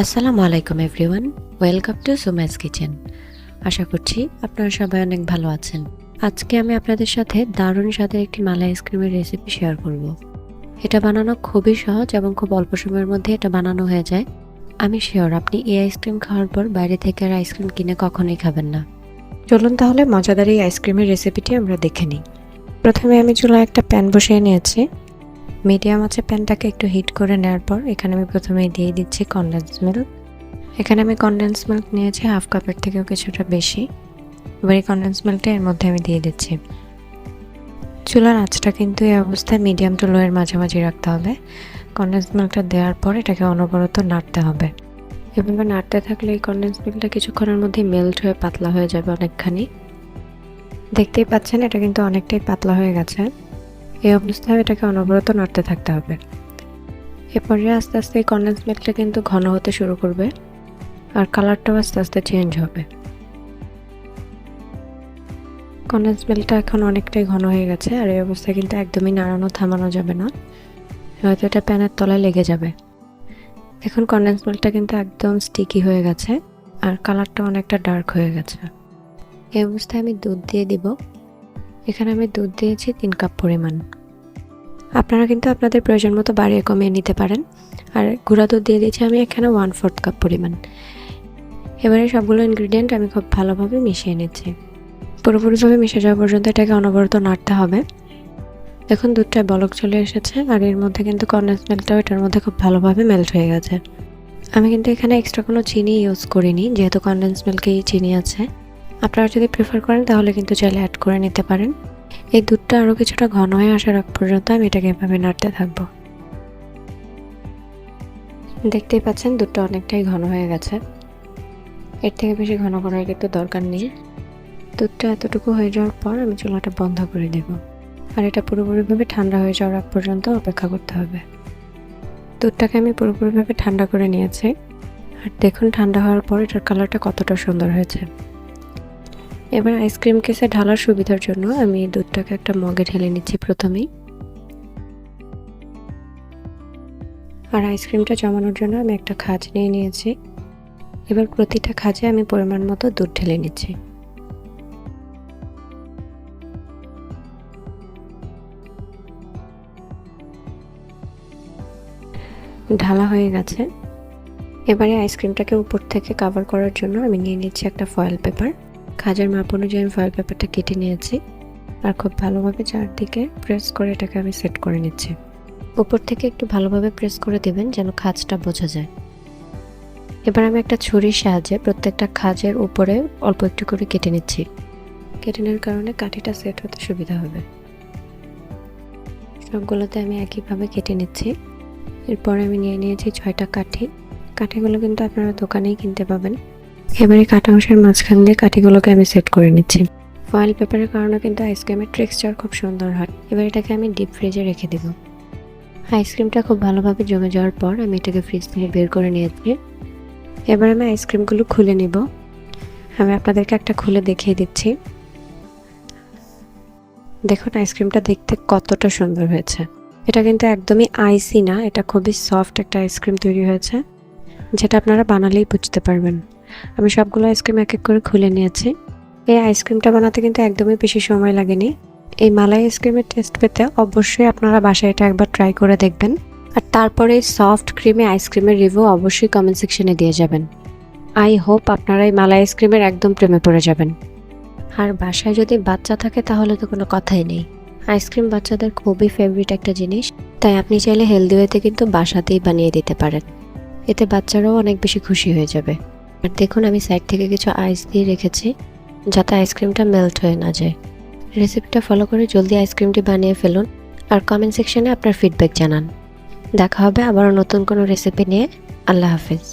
আসসালামু আলাইকুম everyone, welcome to Sumai's kitchen. আশা করছি আপনারা সবাই অনেক ভালো আছেন। আজকে আমি আপনাদের সাথে দারুণ স্বাদের একটি মালাই আইসক্রিমের রেসিপি শেয়ার করব। এটা বানানো খুবই সহজ এবং খুব অল্প সময়ের মধ্যে এটা বানানো হয়ে যায়। আমি শিওর আপনি এই আইসক্রিম খাওয়ার পর বাইরে থেকে আর আইসক্রিম কিনে কখনোই খাবেন না। চলুন তাহলে মজাদার এই আইসক্রিমের রেসিপিটি আমরা দেখে নিই। প্রথমে আমি চুলায় একটা প্যান বসিয়ে নিয়েছি। মিডিয়াম আছে প্যানটাকে একটু হিট করে নেওয়ার পর এখানে আমি প্রথমে দিয়ে দিচ্ছি কনডেন্স মিল্ক। এখানে আমি কনডেন্স মিল্ক নিয়েছি হাফ কাপের থেকেও কিছুটা বেশি। এবার এই কনডেন্স মিল্কটা এর মধ্যে আমি দিয়ে দিচ্ছি। চুলার আঁচটা কিন্তু এই অবস্থায় মিডিয়াম টু লো এর মাঝামাঝি রাখতে হবে। কনডেন্স মিল্কটা দেওয়ার পর এটাকে অনবরত নাড়তে হবে। এভাবে নাড়তে থাকলে এই কনডেন্স মিল্কটা কিছুক্ষণের মধ্যে মেল্ট হয়ে পাতলা হয়ে যাবে অনেকখানি। দেখতেই পাচ্ছেন এটা কিন্তু অনেকটাই পাতলা হয়ে গেছে। এই অবস্থায় এটাকে অনবরত নাড়তে থাকতে হবে। এরপরে আস্তে আস্তে এই কনডেন্স মিল্কটা কিন্তু ঘন হতে শুরু করবে আর কালারটাও আস্তে আস্তে চেঞ্জ হবে। কনডেন্স মিল্কটা এখন অনেকটাই ঘন হয়ে গেছে আর এই অবস্থায় কিন্তু একদমই নাড়ানো থামানো যাবে না, হয়তো এটা প্যানের তলায় লেগে যাবে। এখন কনডেন্স মিল্কটা কিন্তু একদম স্টিকি হয়ে গেছে আর কালারটা অনেকটা ডার্ক হয়ে গেছে। এই অবস্থায় আমি দুধ দিয়ে দিব। এখানে আমি দুধ দিয়েছি 3 কাপ পরিমাণ। আপনারা কিন্তু আপনাদের প্রয়োজন মতো বাড়িয়ে কমিয়ে নিতে পারেন। আর গুঁড়া দুধ দিয়ে দিয়েছি আমি এখানে 1/4 কাপ পরিমাণ। এবারে সবগুলো ইনগ্রিডিয়েন্ট আমি খুব ভালোভাবে মিশিয়ে নিচ্ছি। পুরোপুরিভাবে মিশে যাওয়া পর্যন্ত এটাকে অনবরত নাড়তে হবে। দেখুন দুধটা বলক চলে এসেছে আর এর মধ্যে কিন্তু কনডেন্স মিল্কটাও এটার মধ্যে খুব ভালোভাবে মেল্ট হয়ে গেছে। আমি কিন্তু এখানে এক্সট্রা কোনো চিনি ইউজ করিনি, যেহেতু কনডেন্স মিল্কেই চিনি আছে। আপনারা যদি প্রেফার করেন তাহলে কিন্তু চাইলে অ্যাড করে নিতে পারেন। এই দুধটা আরও কিছুটা ঘন হয়ে আসার আগ পর্যন্ত আমি এটাকে এভাবে নাড়তে থাকবো। দেখতেই পাচ্ছেন দুধটা অনেকটাই ঘন হয়ে গেছে। এর থেকে বেশি ঘন করার কিন্তু দরকার নেই। দুধটা এতটুকু হয়ে যাওয়ার পর আমি চুলাটা বন্ধ করে দেব আর এটা পুরোপুরিভাবে ঠান্ডা হয়ে যাওয়ার আগ পর্যন্ত অপেক্ষা করতে হবে। দুধটাকে আমি পুরোপুরিভাবে ঠান্ডা করে নিয়েছি আর দেখুন ঠান্ডা হওয়ার পর এটার কালারটা কতটা সুন্দর হয়েছে। এবার আইসক্রিম কেসে ঢালার সুবিধার জন্য আমি দুধটাকে একটা মগে ঢেলে নিচ্ছি প্রথমেই। আর আইসক্রিমটা জমানোর জন্য আমি একটা খাঁজ নিয়ে নিয়েছি। এবার প্রতিটা খাঁজে আমি পরিমাণ মতো দুধ ঢেলে নিচ্ছি। ঢালা হয়ে গেছে। এবারে আইসক্রিমটাকে উপর থেকে কভার করার জন্য আমি নিয়ে নিচ্ছি একটা ফয়েল পেপার। খাঁজের মাপ অনুযায়ী আমি ফয়েল পেপারটা কেটে নিয়েছি আর খুব ভালোভাবে চারদিকে প্রেস করে এটাকে আমি সেট করে নিচ্ছি। উপর থেকে একটু ভালোভাবে প্রেস করে দেবেন যেন খাঁজটা বোঝা যায়। এবার আমি একটা ছুরির সাহায্যে প্রত্যেকটা খাঁজের উপরে অল্প একটু করে কেটে নিচ্ছি। কেটে নেওয়ার কারণে কাঠিটা সেট হতে সুবিধা হবে। সবগুলোতে আমি একইভাবে কেটে নিচ্ছি। এরপরে আমি নিয়ে নিয়েছি 6টা কাঠি। কাঠিগুলো কিন্তু আপনারা দোকানেই কিনতে পাবেন। এবারে কাটা অংশের মাঝখান দিয়ে কাঠিগুলোকে আমি সেট করে নিচ্ছি। ফয়েল পেপারের কারণে কিন্তু আইসক্রিমের টেক্সচার খুব সুন্দর হয়। এবার এটাকে আমি ডিপ ফ্রিজে রেখে দেব। আইসক্রিমটা খুব ভালোভাবে জমে যাওয়ার পর আমি এটাকে ফ্রিজ থেকে বের করে নিয়েছি। এবার আমি আইসক্রিমগুলো খুলে নিব। আমি আপনাদেরকে একটা খুলে দেখিয়ে দিচ্ছি। দেখুন আইসক্রিমটা দেখতে কতটা সুন্দর হয়েছে। এটা কিন্তু একদমই আইসি না, এটা খুবই সফট একটা আইসক্রিম তৈরি হয়েছে, যেটা আপনারা বানালেই বুঝতে পারবেন। আমি সবগুলো আইসক্রিম এক এক করে খুলে নিয়েছি। এই আইসক্রিমটা বানাতে কিন্তু একদমই বেশি সময় লাগেনি। এই মালাই আইসক্রিমের টেস্ট পেতে অবশ্যই আপনারা বাসায় এটা একবার ট্রাই করে দেখবেন আর তারপরে এই সফট ক্রিমে আইসক্রিমের রিভিউ অবশ্যই কমেন্ট সেকশনে দিয়ে যাবেন। আই হোপ আপনারা এই মালাই আইসক্রিমের একদম প্রেমে পড়ে যাবেন। আর বাসায় যদি বাচ্চা থাকে তাহলে তো কোনো কথাই নেই। আইসক্রিম বাচ্চাদের খুবই ফেভারিট একটা জিনিস, তাই আপনি চাইলে হেলদি ওয়েতে কিন্তু বাসাতেই বানিয়ে দিতে পারেন। এতে বাচ্চারাও অনেক বেশি খুশি হয়ে যাবে। আর দেখুন আমি সাইড থেকে কিছু আইস দিয়ে রেখেছি যাতে আইসক্রিমটা মেল্ট হয়ে না যায়। রেসিপিটা ফলো করে জলদি আইসক্রিমটি বানিয়ে ফেলুন আর কমেন্ট সেকশনে আপনার ফিডব্যাক জানান। দেখা হবে আবারও নতুন কোনো রেসিপি নিয়ে। আল্লাহ হাফেজ।